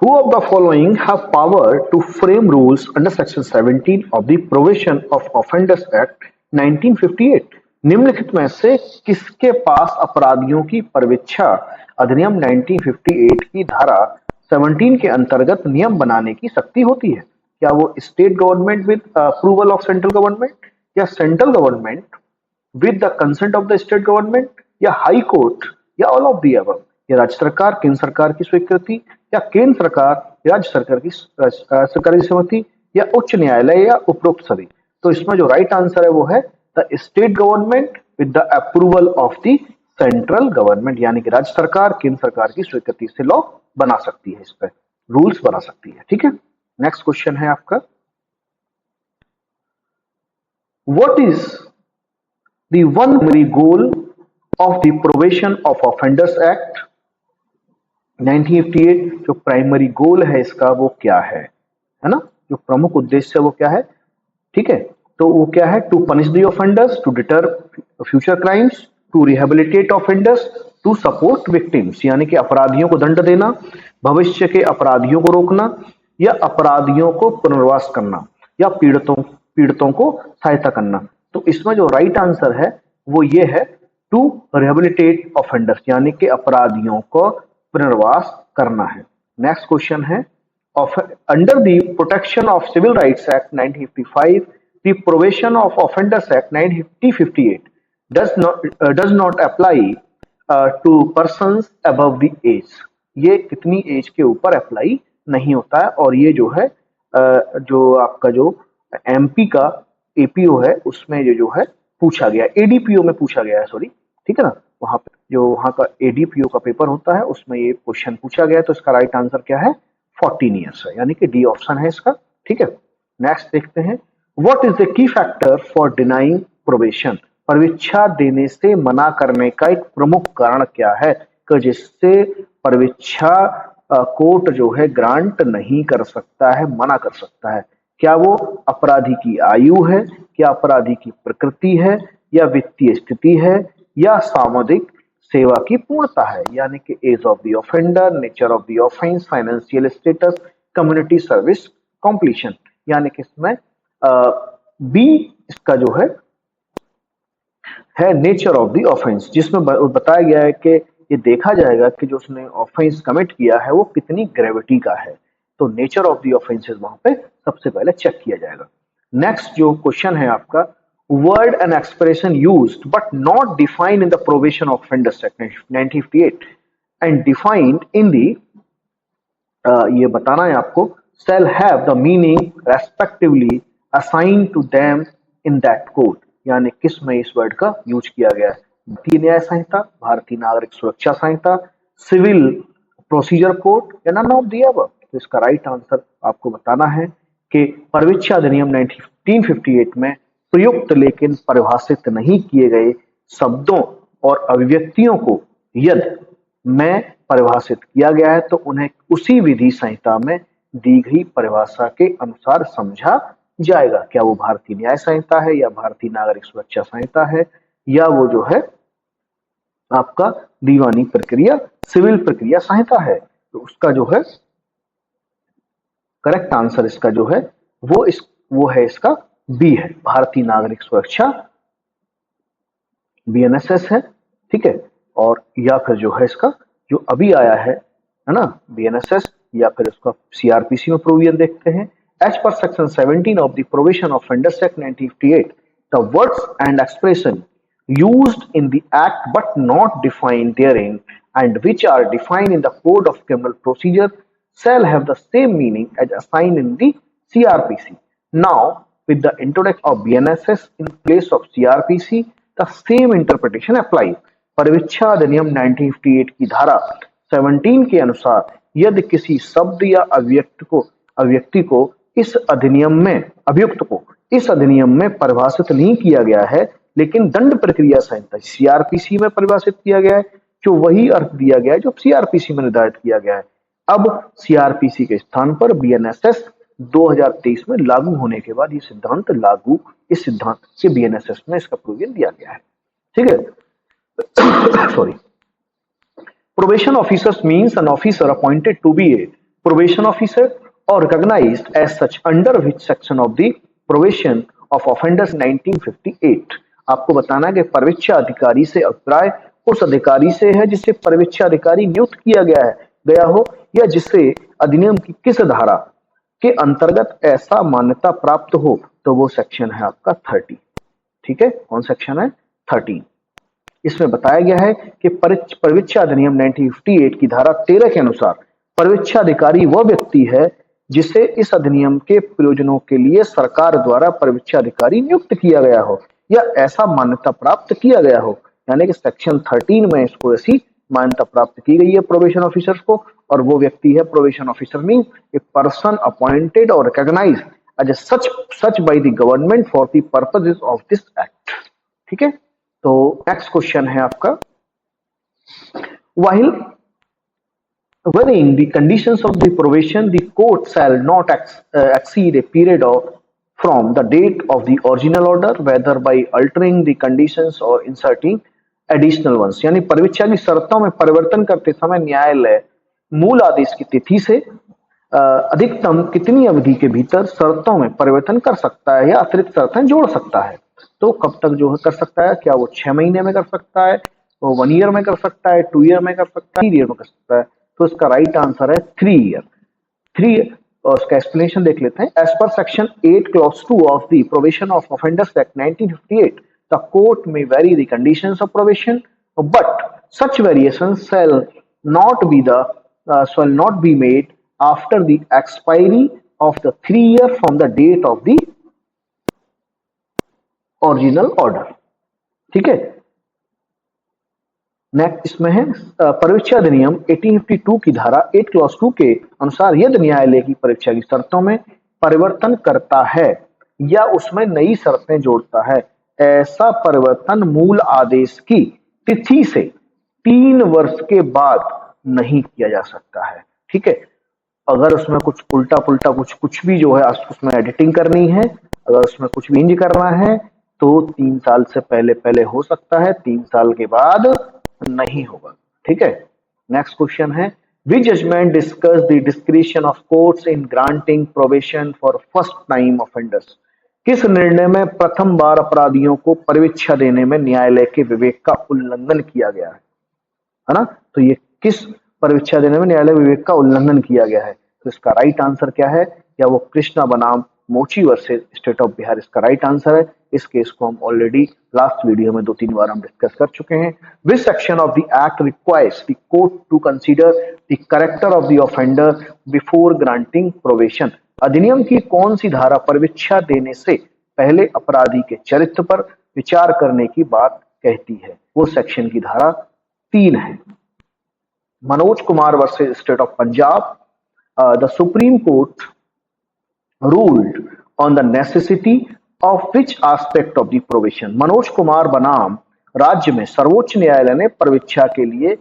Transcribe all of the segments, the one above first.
Who of the following have power to frame rules under section 17 of the Provision of Offenders Act 1958? निम्नलिखित में से किसके पास अपराधियों की परवेच्छा अधिनियम 1958 की धारा 17 के अंतर्गत नियम बनाने की शक्ति होती है? क्या वो state government with approval of central government, या central government with the consent of the state government, या हाई कोर्ट, या ऑल ऑफ द अबव? या राज्य सरकार, केंद्र सरकार की स्वीकृति, या केंद्र सरकार राज्य सरकार की सरकारी सहमति, या उच्च न्यायालय, या उपरोक्त सभी? तो इसमें जो राइट आंसर है वो है the state government with the approval of the central government, यानी कि राज्य सरकार केंद्र सरकार की स्वीकृति से लॉ बना सकती है, इस पर रूल्स बना सकती है। ठीक है, नेक्स्ट क्वेश्चन है आपका, what is the one primary goal of the Probation of Offenders Act 1958? जो प्राइमरी गोल है इसका वो क्या है ना, जो प्रमुख उद्देश्य है वो क्या है? ठीक है, तो वो क्या है? To punish the offenders, to deter future crimes, to rehabilitate offenders, to support victims, यानी कि अपराधियों को दंड देना, भविष्य के अपराधियों को रोकना, या अपराधियों को पुनर्वास करना, या पीड़ितों को सहायता करना। तो इसमें जो राइट आंसर है वो ये है टू रिहेबिलिटेट ऑफेंडर्स, यानी कि अपराधियों को पुनर्वास करना है। नेक्स्ट क्वेश्चन है, under the protection of civil rights act 1955, the provision of offenders act 1958 does not apply to persons above the age. ये कितनी एज के ऊपर अप्लाई नहीं होता है? और ये जो है जो आपका जो एमपी का एपीओ है उसमें ये जो है पूछा गया, एडीपीओ में पूछा गया है, सॉरी, ठीक है ना, वहां पे जो वहां का एडीपीओ का पेपर होता है उसमें ये क्वेश्चन पूछा गया है। तो इसका राइट आंसर क्या है? 14 ईयर्स है, यानी कि डी ऑप्शन है इसका। ठीक है, नेक्स्ट देखते हैं, what is the key factor for denying probation? परवेच्छा देने से मना करने का एक प्रमुख कारण क्या है कि जिससे परवेच्छा कोर्ट जो है ग्रांट नहीं कर सकता है, मना कर सकता है? क्या वो अपराधी की आयु है, क्या अपराधी की प्रकृति है, या वित्तीय स्थिति है, या सामाजिक सेवा की पूर्णता है, यानी कि age of the offender, nature of the offence, financial status, community service completion, यानी कि इसमें बी इसका जो है नेचर ऑफ द ऑफेंस, जिसमें बताया गया है कि ये देखा जाएगा कि जो उसने ऑफेंस कमिट किया है वो कितनी ग्रेविटी का है। तो नेचर ऑफ द ऑफेंसेस वहां पे सबसे पहले चेक किया जाएगा। नेक्स्ट जो क्वेश्चन है आपका, word and expression used but not defined in the provision of offenders act 1958 and defined in the, ये बताना है आपको, shall have the meaning respectively assigned to them in that code, यानी किस में इस वर्ड का यूज किया गया है? भारतीय न्याय संहिता, भारतीय नागरिक सुरक्षा संहिता, सिविल प्रोसीजर कोड, या नन ऑफ द अबव? तो इसका राइट आंसर आपको बताना है कि परवेच्छा अधिनियम 1958 में प्रयुक्त लेकिन परिभाषित नहीं किए गए शब्दों और अभिव्यक्तियों को यदि में परिभाषित किया गया है तो उन्हें उसी विधि संहिता में दी गई परिभाषा के अनुसार समझा जाएगा। क्या वो भारतीय न्याय संहिता है, या भारतीय नागरिक सुरक्षा संहिता है, या वो जो है आपका दीवानी प्रक्रिया सिविल प्रक्रिया संहिता है? तो उसका जो है करेक्ट आंसर इसका जो है वो है इसका बी है, भारतीय नागरिक सुरक्षा, बीएनएसएस है। ठीक है, और या फिर जो है इसका जो अभी आया है ना, बीएनएसएस, या फिर इसका सीआरपीसी में प्रोविजन देखते हैं। As per section 17 of the provision of offenders act 1958, the words and expression used in the act but not defined therein and which are defined in the code of criminal procedure shall have the same meaning as assigned in the CRPC. Now, with the introduction of BNSS in place of CRPC, the same interpretation applies. परवेच्छा अधिनियम 1958 की धारा 17 के अनुसार यदि किसी शब्द या अभिव्यक्ति को इस अधिनियम में परिभाषित नहीं किया गया है, लेकिन दंड प्रक्रिया संहिता सीआरपीसी में परिभाषित किया गया है, जो वही अर्थ दिया गया है जो सीआरपीसी में निर्धारित किया गया है। अब सीआरपीसी के स्थान पर बीएनएसएस 2023 में लागू होने के बाद इस सिद्धांत से बीएनएसएस में इसका प्रोविजन दिया गया है। ठीक है, sorry. Probation officers means an officer appointed to be a probation officer or recognized as such under which section of the probation of offenders 1958। आपको बताना है कि परवीक्षा अधिकारी से अभिप्राय उस अधिकारी से है जिसे परवीक्षा अधिकारी नियुक्त किया गया हो या जिसे अधिनियम की किस धारा के अंतर्गत ऐसा मान्यता प्राप्त हो, तो वो सेक्शन है आपका 30। ठीक है, कौन सेक्शन है? 13। इसमें बताया गया है कि परवीक्षा अधिनियम 1958 की धारा 13 के अनुसार परवीक्षा अधिकारी वह व्यक्ति है जिसे इस अधिनियम के प्रयोजनों के लिए सरकार द्वारा परवीक्षा अधिकारी नियुक्त किया गया हो या ऐसा मान्यता प्राप्त किया गया हो। यानी कि सेक्शन 13 में इसको ऐसी मान्यता प्राप्त की गई है प्रोबेशन ऑफिसर्स को, और वो व्यक्ति है probation officer means a person appointed और recognised as such by the government for the purposes of this act. ठीक है, तो नेक्स्ट क्वेश्चन है आपका, while varying the conditions of the probation, the court shall not exceed a period of from the date of the original order, whether by altering the conditions or inserting additional ones। यानी परवीक्षा की शर्तों में परिवर्तन करते समय न्यायालय मूल आदेश की तिथि से अधिकतम कितनी अवधि के भीतर शर्तों में परिवर्तन कर सकता है या अतिरिक्त शर्तें जोड़ सकता है। तो कब तक जो है कर सकता है? क्या वो 6 महीने में कर सकता है, वो 1 ईयर में कर सकता है, 2 ईयर में कर सकता है, 3 ईयर में कर सकता है? तो इसका राइट आंसर है 3 ईयर। 3, और उसका एक्सप्लेनेशन देख लेते हैं। As per section 8 clause 2 of the provision of offenders act 1958, the court may vary the conditions of provision, but such variation shall not be made after the expiry of the 3 year from the date of the original order. ठीक है, next इसमें है परीक्षा अधिनियम 1852 की धारा 8 clause 2 के अनुसार यदि न्यायालय की परीक्षा की शर्तों में परिवर्तन करता है या उसमें नई शर्तें जोड़ता है, ऐसा परिवर्तन मूल आदेश की तिथि से 3 वर्ष के बाद नहीं किया जा सकता है। ठीक है, अगर उसमें कुछ उल्टा पुल्टा कुछ भी जो है उसमें एडिटिंग करनी है, अगर उसमें कुछ भी चेंज करना है तो 3 साल से पहले हो सकता है, 3 साल के बाद नहीं होगा। ठीक है, नेक्स्ट क्वेश्चन है, which judgment discuss the discretion of courts in granting probation for first time offenders. किस निर्णय में प्रथम बार अपराधियों को परिवीक्षा देने में न्यायालय के विवेक का उल्लंघन किया गया है ना? तो ये किस परिवीक्षा देने में न्यायालय विवेक का उल्लंघन किया गया है? तो इसका राइट आंसर क्या है? या वो कृष्णा बनाम मोची वर्सेस स्टेट ऑफ बिहार इसका राइट आंसर है। इस केस को हम ऑलरेडी लास्ट वीडियो में 2-3 बार हम डिस्कस कर चुके हैं। Which section of the act requires the court to consider the character of the offender before granting probation. अधिनियम की कौन सी धारा परिवीक्षा देने से पहले अपराधी के चरित्र पर विचार करने की बात कहती है? वो सेक्शन की धारा 3 है। Manoj Kumar versus state of Punjab, the supreme court ruled on the necessity of which aspect of the probation। Manoj Kumar बनाम राज्य में सर्वोच्च न्यायालय ने परिवीक्षा के लिए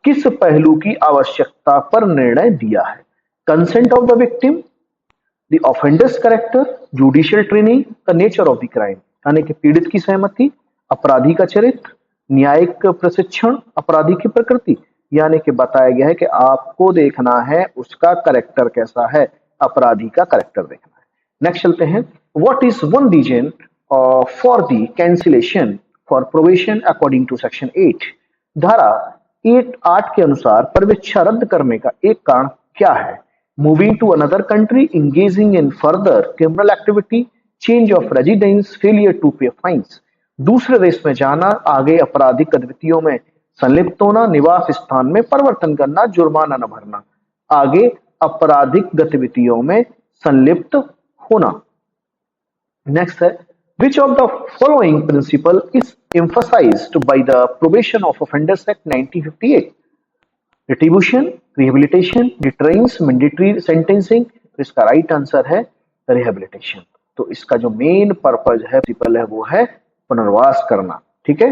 किस पहलू की आवश्यकता पर निर्णय दिया है? Consent of the victim, the offenders character, judicial training, the nature of the crime. यानी कि पीड़ित की सहमति, अपराधी का चरित्र, न्यायिक प्रशिक्षण, अपराधी की प्रकृति। यानी कि बताया गया है कि आपको देखना है उसका कैरेक्टर कैसा है, अपराधी का कैरेक्टर देखना है। नेक्स्ट चलते हैं, what is one reason for the cancellation for probation according to section 8। धारा 8 के अनुसार परिवीक्षा रद्द करने का एक कारण क्या है? Moving to another country, engaging in further criminal activity, change of residence, failure to pay fines. दूसरे देश में जाना, आगे आपराधिक गतिविधियों में संलिप्त होना, निवास स्थान में परिवर्तन करना, जुर्माना न भरना, आगे आपराधिक गतिविधियों में संलिप्त होना। नेक्स्ट है, which of the following principle is emphasised by the probation of offenders act 1958? Retribution, rehabilitation, deterrence, mandatory sentencing. तो इसका राइट आंसर है रिहेबिलिटेशन। तो इसका जो मेन पर्पज है प्रिंसिपल है वो है पुनर्वास करना। ठीक है,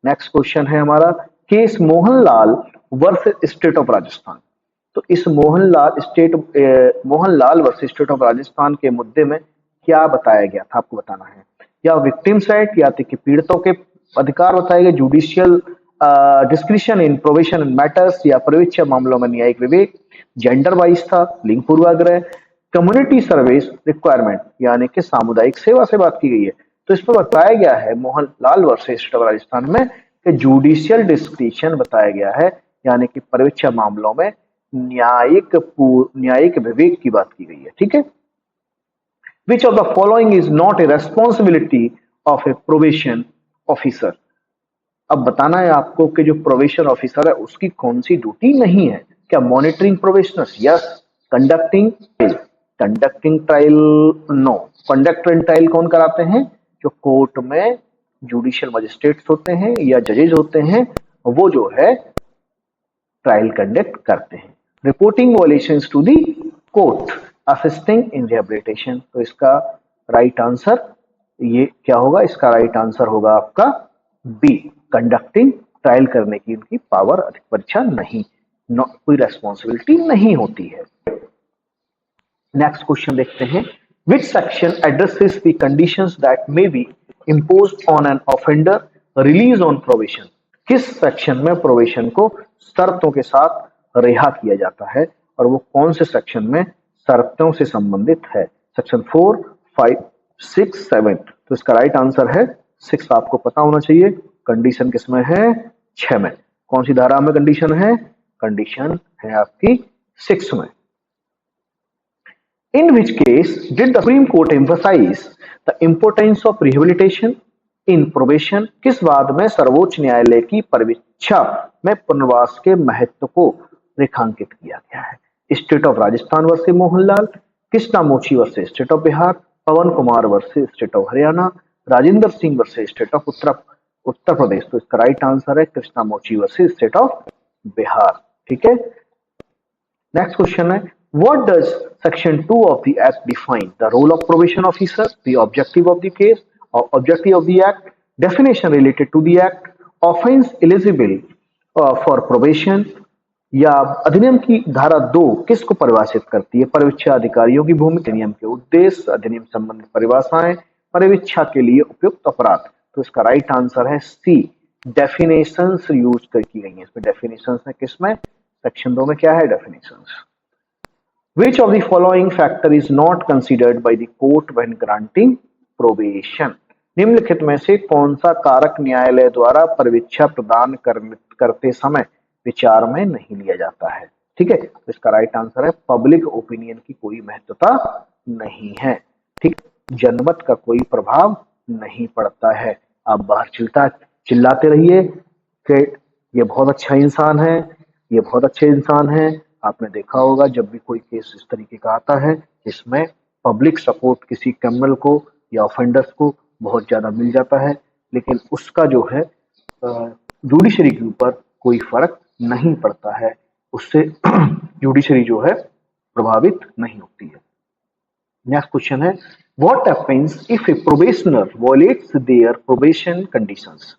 नेक्स्ट क्वेश्चन है हमारा, case Mohanlal versus state of Rajasthan. तो इस Mohanlal versus state of Rajasthan के मुद्दे में क्या बताया गया था आपको बताना है। या विक्टिम साइड या कि पीड़ितों के अधिकार बताए गए, जुडिशियल डिस्क्रिशन इन प्रोविजन मैटर्स या परिवीक्षा मामलों में न्यायिक विवेक, जेंडर वाइज था, लिंग पूर्वाग्रह, कम्युनिटी सर्विस रिक्वायरमेंट यानी कि सामुदायिक सेवा से बात की गई है। तो इस पर बताया गया है Mohanlal versus state of Rajasthan में कि जुडिशियल डिस्क्रिशन बताया गया है, यानी कि परीक्षा मामलों में न्यायिक विवेक की बात की गई है। ठीक है, which of the following is not a responsibility of A probation officer. अब बताना है आपको कि जो प्रोबेशन ऑफिसर है उसकी कौन सी ड्यूटी नहीं है। क्या monitoring probationers? Yes. Conducting trial? No. Conduct and trial कौन कराते हैं? जो कोर्ट में जुडिशियल मजिस्ट्रेट्स होते हैं या जजेज होते हैं, वो जो है ट्रायल कंडक्ट करते हैं। Reporting violations to the court, assisting in rehabilitation. तो इसका राइट आंसर ये क्या होगा? इसका राइट आंसर होगा आपका बी, कंडक्टिंग। ट्रायल करने की उनकी पावर, अधिक परीक्षा नहीं, कोई रेस्पॉन्सिबिलिटी नहीं होती है। नेक्स्ट क्वेश्चन देखते हैं, which section addresses the conditions that may be imposed on an offender release on probation. किस सेक्शन में प्रोबेशन को शर्तों के साथ रिहा किया जाता है, और वो कौन से सेक्शन में शर्तों से संबंधित है? सेक्शन 4, 5, 6, 7। तो इसका राइट आंसर है 6। आपको पता होना चाहिए। कंडीशन किसमें है? 6 में। कौन सी धारा में कंडीशन है? कंडीशन है आपकी 6 में। In which case did the Supreme Court emphasize the importance of rehabilitation in probation? किस बात में सर्वोच्च न्यायालय की परीक्षा में पुनर्वास के महत्व को रेखांकित किया गया है? State of Rajasthan versus Mohanlal, Krishna Mochi versus state of Bihar, Pawan Kumar versus state of Haryana, Rajendra Singh versus state of Uttar Pradesh. तो इसका राइट आंसर है Krishna Mochi versus state of Bihar. ठीक है, नेक्स्ट क्वेश्चन है, what does section 2 of the act define? The role of probation officer, the objective of the case or objective of the act, definition related to the act, offense eligible for probation, या अधिनियम की धारा 2 किसको परिभाषित करती है? परिवीक्षा अधिकारियों की भूमिका, अधिनियम के उद्देश्य, अधिनियम संबंधित परिभाषाएं, परिवीक्षा के लिए उपयुक्त अपराध। तो इसका राइट आंसर है सी, डेफिनेशंस यूज की गई है। इसमें डेफिनेशंस है किसमें? सेक्शन 2 में क्या है? Definitions. Which of the following factor is not considered by the court when granting probation? निम्नलिखित में से कौन सा कारक न्यायालय द्वारा परिवीक्षा प्रदान करते समय विचार में नहीं लिया जाता है? ठीक है, तो इसका राइट आंसर है पब्लिक ओपिनियन की कोई महत्वता नहीं है। ठीक, जनमत का कोई प्रभाव नहीं पड़ता है। आप बाहर चिल्लाते रहिए कि ये बहुत अच्छा इंसान है, ये बहुत अच्छे इंसान है। आपने देखा होगा जब भी कोई केस इस तरीके का आता है जिसमें पब्लिक सपोर्ट किसी क्रिमिनल को या ऑफेंडर्स को बहुत ज्यादा मिल जाता है, लेकिन उसका जो है जुडिशरी के ऊपर कोई फर्क नहीं पड़ता है, उससे जुडिशरी जो है प्रभावित नहीं होती है। नेक्स्ट क्वेश्चन है, what happens if a probationer violates their probation conditions?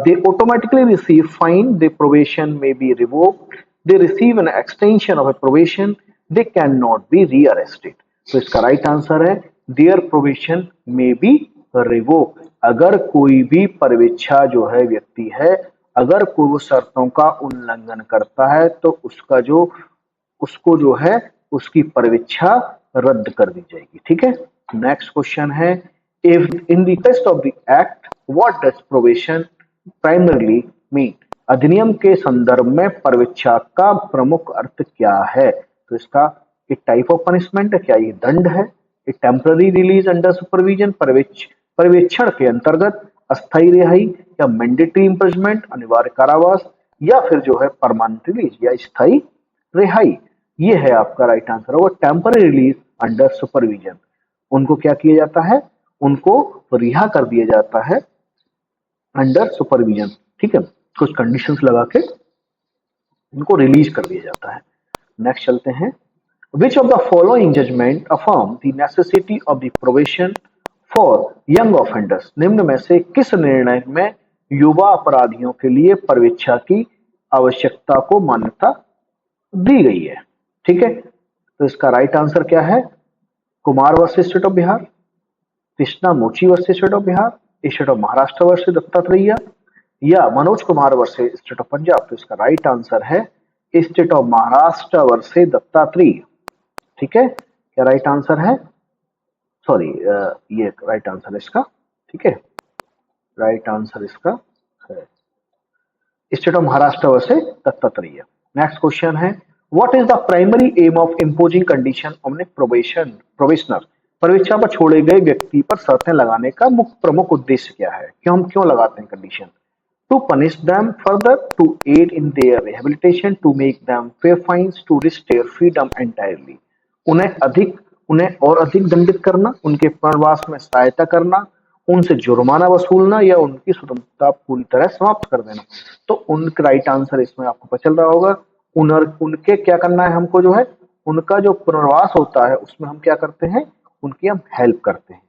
They automatically receive fine, their probation may be revoked, they receive an extension of a probation, they cannot be rearrested. तो इसका right answer है their probation may be revoked। अगर कोई भी परिवीक्षा जो है व्यक्ति है, अगर कोई वो शर्तों का उल्लंघन करता है तो उसको जो है उसकी परिवीक्षा रद्द कर दी जाएगी। ठीक है, नेक्स्ट क्वेश्चन है, if in the text of the act what does probation primarily mean? अधिनियम के संदर्भ में परिवीक्षा का प्रमुख अर्थ क्या है? तो इसका एक टाइप ऑफ पनिशमेंट है, क्या ये दंड है? एक टेम्पररी रिलीज अंडर सुपरविजन, पर्यवेक्षण के अंतर्गत अस्थायी रिहाई, या मैंडेटरी इम्प्रिजनमेंट अनिवार्य कारावास, या फिर जो है परमानेंट रिलीज या स्थायी रिहाई। ये है आपका राइट आंसर। वो टेम्पररी रिलीज अंडर सुपरविजन, उनको क्या किया जाता है? उनको रिहा कर दिया जाता है अंडर सुपरविजन। ठीक है, कुछ कंडीशंस लगा के उनको रिलीज कर दिया जाता है। नेक्स्ट चलते हैं, which of the following judgment affirm the necessity of the probation for young offenders? निम्न में से किस निर्णय में युवा अपराधियों के लिए परिवीक्षा की आवश्यकता को मान्यता दी गई है? ठीक है, तो इसका राइट आंसर क्या है? Kumar versus state of Bihar, Krishna Mochi versus state of Bihar, state of Maharashtra versus Dattatreya, या Manoj Kumar versus state of Punjab. तो इसका राइट आंसर है state of Maharashtra versus Dattatreya. ठीक है, क्या राइट आंसर है? सॉरी, ये राइट आंसर है इसका। ठीक है, राइट आंसर इसका है state of Maharashtra versus Dattatreya. Next question है, what is the primary aim of imposing condition on A probationer? परीक्षा पर छोड़े गए व्यक्ति पर शर्तें लगाने का मुख्य प्रमुख उद्देश्य क्या है? क्यों हम क्यों लगाते हैं condition? To punish them further, to aid in their rehabilitation, to make them pay fines, to restore freedom entirely. उन्हें और अधिक दंडित करना, उनके पुनर्वास में सहायता करना, उनसे जुर्माना वसूलना या उनकी स्वतंत्रता पूरी तरह समाप्त कर देना। तो उनका राइट आंसर इसमें आपको पता चल रहा होगा, उनके क्या करना है हमको, जो है उनका जो पुनर्वास होता है उसमें हम क्या करते हैं, उनकी हम हेल्प करते हैं,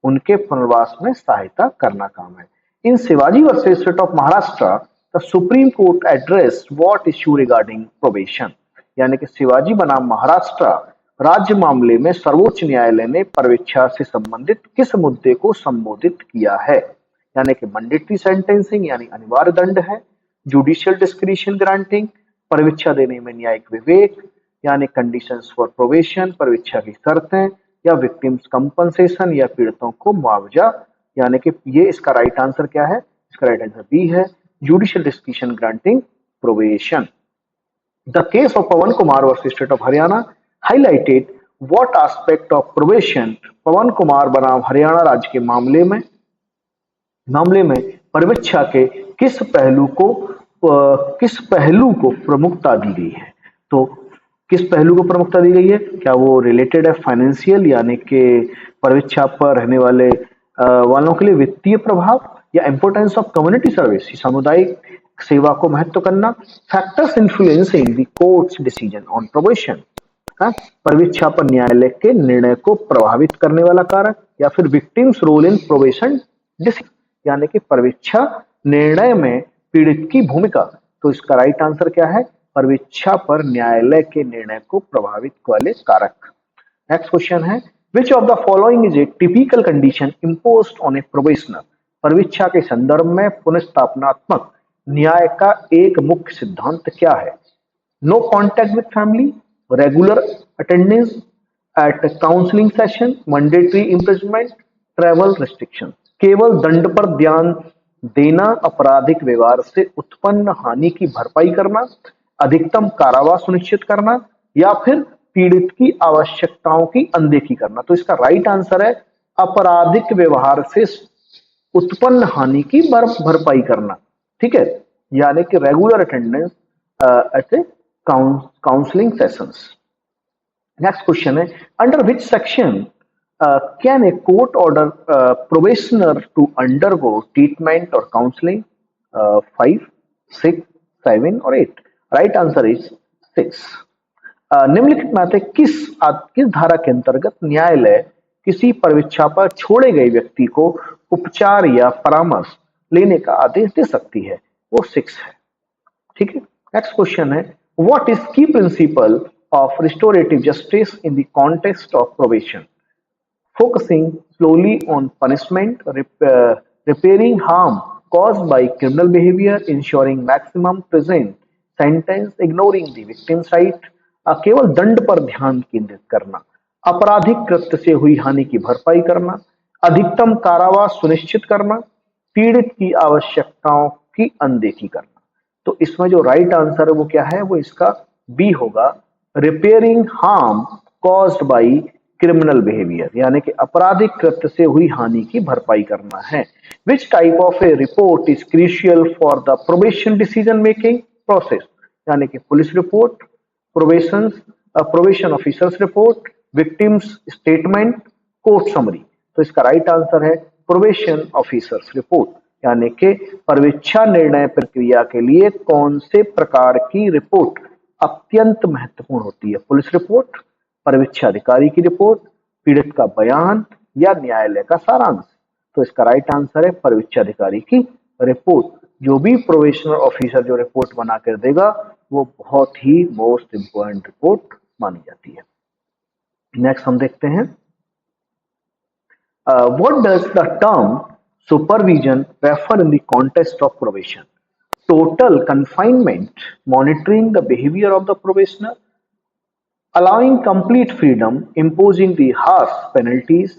उनके पुनर्वास में सहायता करना काम है। In Shivaji versus State of Maharashtra, the Supreme Court addressed what issue regarding probation? यानी कि शिवाजी बनाम महाराष्ट्र राज्य मामले में सर्वोच्च न्यायालय ने परीक्षा से संबंधित किस मुद्दे को संबोधित किया है? यानी कि मैंडेटरी सेंटेंसिंग यानी अनिवार्य दंड है, जुडिशियल डिस्क्रिशन ग्रांटिंग, परीक्षा देने में न्यायिक विवेक यानी कंडीशंस फॉर प्रोबेशन, परीक्षा की शर्तें, या विक्टिम्स कंपनसेशन या पीड़ितों को मुआवजा। यानी कि ये इसका राइट आंसर क्या है? इसका राइट आंसर बी है, judicial discretion granting probation. The case of Pawan Kumar versus state of Haryana highlighted what aspect of probation? Pawan Kumar बनाम हरियाणा राज्य के मामले में परीक्षा के किस पहलू को प्रमुखता दी गई है? तो किस पहलू को प्रमुखता दी गई है? क्या वो रिलेटेड है फाइनेंशियल यानी कि परीक्षा पर रहने वालों के लिए वित्तीय प्रभाव, या इंपोर्टेंस ऑफ कम्युनिटी सर्विस, सामुदायिक सेवा को महत्व करना, factors influencing the courts decision on probation, परीक्षा पर न्यायालय के निर्णय को प्रभावित करने वाला कारक, या फिर victims role in probation decision यानी कि परीक्षा निर्णय में पीड़ित की भूमिका। तो इसका राइट आंसर क्या है? परीक्षा पर न्यायालय के निर्णय को प्रभावित वाले कारक। नेक्स्ट क्वेश्चन है, which of the following is a typical condition imposed on a probationer? परीक्षा के संदर्भ में पुनर्स्थापनात्मक न्याय का एक मुख्य सिद्धांत क्या है? No contact with family, regular attendance at counselling session, mandatory imprisonment, travel restriction. केवल दंड पर ध्यान देना, आपराधिक व्यवहार से उत्पन्न हानि की भरपाई करना, अधिकतम कारावास सुनिश्चित करना, या फिर पीड़ित की आवश्यकताओं की अनदेखी करना। तो इसका राइट आंसर है आपराधिक व्यवहार से उत्पन्न हानि की भरपाई करना। ठीक है, यानी कि regular attendance at a counselling sessions. Next question है, under which section can a court order probationer to undergo treatment और काउंसलिंग? 5, 6, 7 और 8। Right answer is 6। निम्नलिखित में से किस धारा के अंतर्गत न्यायालय किसी परीक्षा पर छोड़े गए व्यक्ति को उपचार या परामर्श लेने का आदेश दे सकती है? वो 6 है। ठीक है, नेक्स्ट क्वेश्चन है, व्हाट इज की principle of restorative justice in the context of probation? Focusing solely on punishment, repairing harm caused by criminal behavior, ensuring maximum prison sentence, ignoring the victim's right, केवल दंड पर ध्यान केंद्रित करना, आपराधिक कृत्य से हुई हानि की भरपाई करना, अधिकतम कारावास सुनिश्चित करना, पीड़ित की आवश्यकताओं की अनदेखी करना। तो इसमें जो राइट आंसर है वो क्या है? वो इसका बी होगा, repairing harm caused by criminal behaviour, यानी कि आपराधिक कृत्य से हुई हानि की भरपाई करना है। Which type of A report is crucial for the probation decision making process? यानी कि police report, probation officer's report, victims statement, court summary. तो इसका राइट आंसर है प्रोबेशन ऑफिसर्स रिपोर्ट, यानी कि परीक्षा निर्णय प्रक्रिया के लिए कौन से प्रकार की रिपोर्ट अत्यंत महत्वपूर्ण होती है? पुलिस रिपोर्ट, परीक्षा अधिकारी की रिपोर्ट, पीड़ित का बयान, या न्यायालय का सारांश। तो इसका राइट आंसर है परीक्षा अधिकारी की रिपोर्ट। जो भी प्रोबेशनर ऑफिसर जो रिपोर्ट बना कर देगा वो बहुत ही मोस्ट इंपोर्टेंट रिपोर्ट मानी जाती है। नेक्स्ट हम देखते हैं, what does the term supervision refer in the context of probation? total confinement, monitoring the behavior of the probationer, allowing complete freedom, imposing the harsh penalties,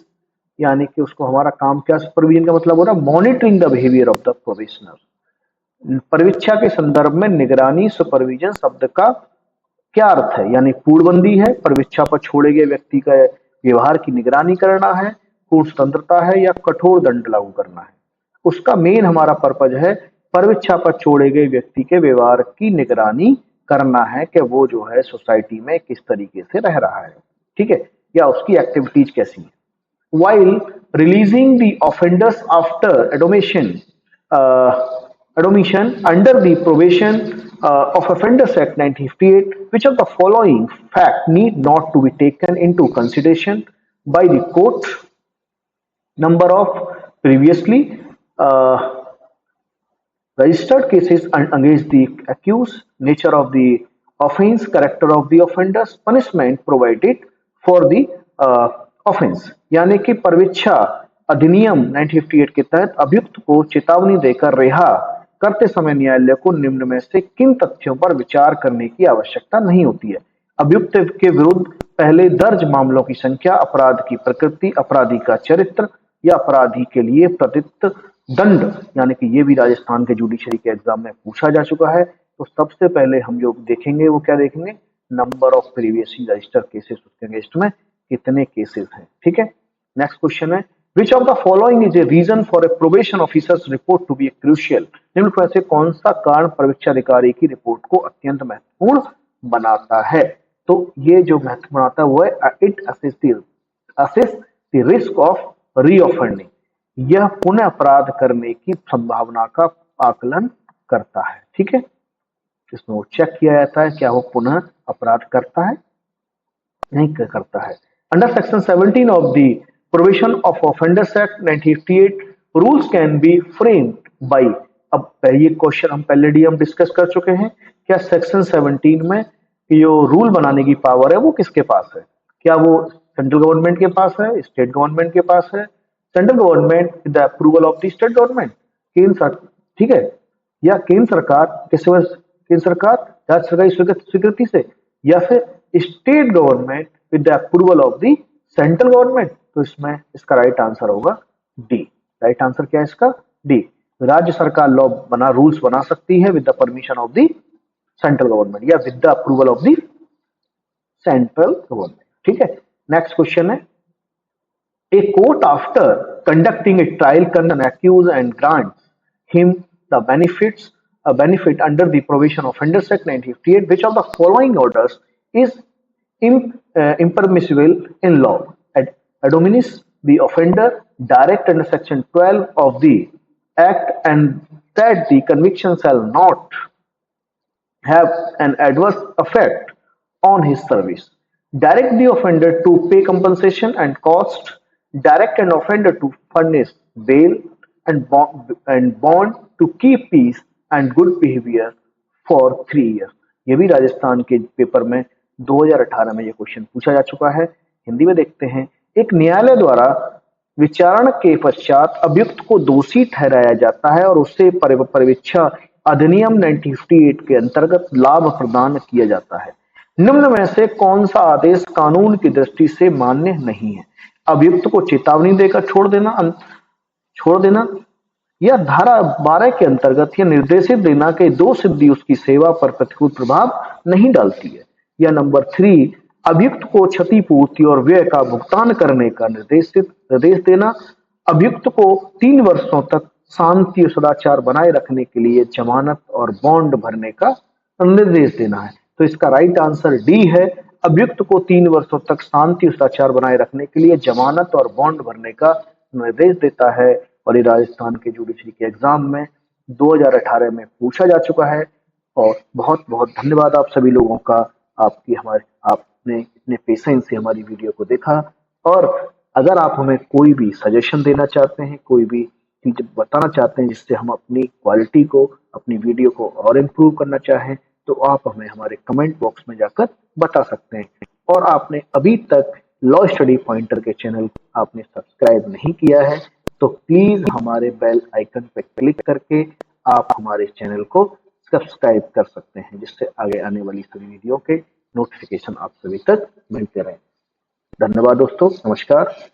यानी कि उसको हमारा काम क्या सुपरविजन का मतलब हो रहा है, monitoring the behaviour of the probationer. परीक्षा के संदर्भ में निगरानी सुपरविजन शब्द का क्या अर्थ है, यानी पूर्णबंदी है, परीक्षा पर छोड़े गए व्यक्ति का व्यवहार की निगरानी करना है, पूर्ण स्वतंत्रता है, या कठोर दंड लागू करना है। उसका मेन हमारा पर्पज है परीक्षा पर छोड़े गए व्यक्ति के व्यवहार की निगरानी करना है कि वो जो है सोसाइटी में किस तरीके से रह रहा है, ठीक है, या उसकी एक्टिविटीज कैसी है। While releasing the offenders after admission under the probation of Offenders Act 1958, which of the following fact need not to be taken into consideration by the court? Number of previously registered cases against the accused, nature of the offense, character of the offenders, punishment provided for the offense। यानी कि परीक्षा अधिनियम 1958 के तहत अभियुक्त को चेतावनी देकर रिहा करते समय न्यायालय को निम्न में से किन तथ्यों पर विचार करने की आवश्यकता नहीं होती है। अभियुक्त के विरुद्ध पहले दर्ज मामलों की संख्या, अपराध की प्रकृति, अपराधी का चरित्र, या अपराधी के लिए प्रदत्त दंड, यानी कि ये भी राजस्थान के जुडिशरी के एग्जाम में पूछा जा चुका है। तो सबसे पहले हम जो देखेंगे वो क्या देखेंगे, number of previously registered cases, उसके अगेंस्ट में कितने केसेस हैं, ठीक है। नेक्स्ट क्वेश्चन है, which of the following is a reason for a probation officer's report to be crucial. निम्न में से कौन सा कारण परीक्षा अधिकारी की रिपोर्ट को अत्यंत महत्वपूर्ण बनाता है। तो ये जो महत्व बनाता है वो है it assess the risk of reoffending, यह पुनः अपराध करने की संभावना का आकलन करता है, ठीक है। इसमें वो चेक किया जाता है क्या वो पुनः अपराध करता है, नहीं करता है। Under section 17 of the provision of offenders act 1958 rules can be framed bye, अब ये क्वेश्चन हम पहले हम डिस्कस कर चुके हैं, क्या सेक्शन 17 में जो रूल बनाने की पावर है वो किसके पास है, क्या वो सेंट्रल गवर्नमेंट के पास है, स्टेट गवर्नमेंट के पास है। Central government with the approval of the state government, केंद्र सरकार, ठीक है, या केंद्र सरकार किससे, केंद्र सरकार राज्य सरकार की स्वीकृति से, या फिर state government with the approval of the central government. तो इसमें इसका राइट आंसर होगा डी। राइट आंसर क्या है इसका, डी। राज्य सरकार लॉ बना रूल्स बना सकती है with the permission of the central government या with the approval of the central government, ठीक है। नेक्स्ट क्वेश्चन है, a court after conducting a trial can accuse and grants him the benefit under the provision of Offenders Act 1958, which of the following orders is impermissible in law? Admonish the offender, direct under section 12 of the act, and that the conviction shall not have an adverse effect on his service. Direct the offender to pay compensation and cost, direct an offender to furnish bail and bond to keep peace and good behavior for 3 years। ये भी राजस्थान के paper में 2018 में ये question पूछा जा चुका है। हिंदी में देखते हैं, एक न्यायालय द्वारा विचारण के पश्चात अभियुक्त को दोषी ठहराया जाता है और उसे परीक्षा अधिनियम 1958 के अंतर्गत लाभ प्रदान किया जाता है। निम्न में से कौन सा आदेश कानून की दृष्टि से मान्य नहीं है? अभियुक्त को चेतावनी देकर छोड़ देना, या धारा 12 के अंतर्गत यह निर्देशित देना कि दो सिद्धि उसकी सेवा पर प्रतिकूल प्रभाव नहीं डालती है, या नंबर 3 अभियुक्त को क्षतिपूर्ति और व्यय का भुगतान करने का निर्देश देना, अभियुक्त को 3 वर्षों तक शांति और सदाचार बनाए रखने के लिए जमानत और बॉन्ड भरने का निर्देश देना है। तो इसका राइट आंसर डी है, अभियुक्त को 3 वर्षों तक शांति और सदाचार बनाए रखने के लिए जमानत और बॉन्ड भरने का निर्देश देता है। और ये राजस्थान के जुडिशरी के एग्जाम में 2018 में पूछा जा चुका है। और बहुत बहुत धन्यवाद आप सभी लोगों का, आपने इतने पेशेंस से हमारी वीडियो को देखा। और अगर आप हमें कोई भी सजेशन देना चाहते हैं, कोई भी चीज बताना चाहते हैं जिससे हम अपनी क्वालिटी को, अपनी वीडियो को और इम्प्रूव करना चाहें, तो आप हमें हमारे कमेंट बॉक्स में जाकर बता सकते हैं। और आपने अभी तक लॉ स्टडी पॉइंटर के चैनल आपने सब्सक्राइब नहीं किया है तो प्लीज हमारे बेल आइकन पर क्लिक करके आप हमारे चैनल को सब्सक्राइब कर सकते हैं, जिससे आगे आने वाली सभी वीडियो के नोटिफिकेशन आप सभी तक मिलते रहे। धन्यवाद दोस्तों, नमस्कार।